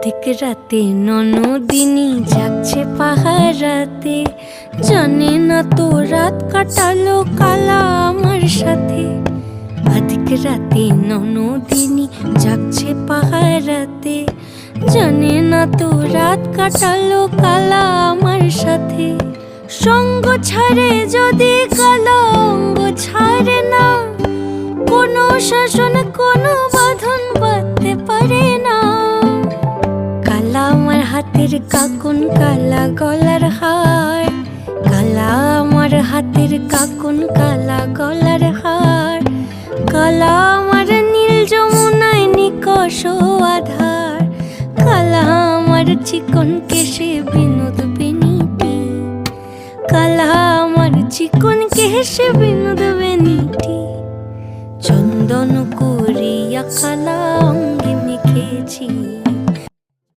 অধিক রাতে ননদিনী জাগছে পাহারাতে, জানে না তো রাত কাটালো কালা আমার সাথে। অধিক রাতে ননদিনী জাগছে পাহারাতে, জানে না তো রাত কাটালো কালা আমার সাথে। সঙ্গ ছাড়ে যদি কালা অঙ্গ ছাড়ে না, কোনো শাসন কোনো বাঁধন বাঁধতে পারে না। কালা আমার হাতের কাকুন কালা গলার হার, কালা আমার হাতের কাকুন কালা গলার হার। কালা আমার নীল যমুনায় নিকষ আধার, কালা আমার চিকন কেশে বিনোদ বেনিটি। কালা আমার চিকন কেশে বিনোদ বেনিটি। চন্দন করিয়া কালা অঙ্গে মেখেছি।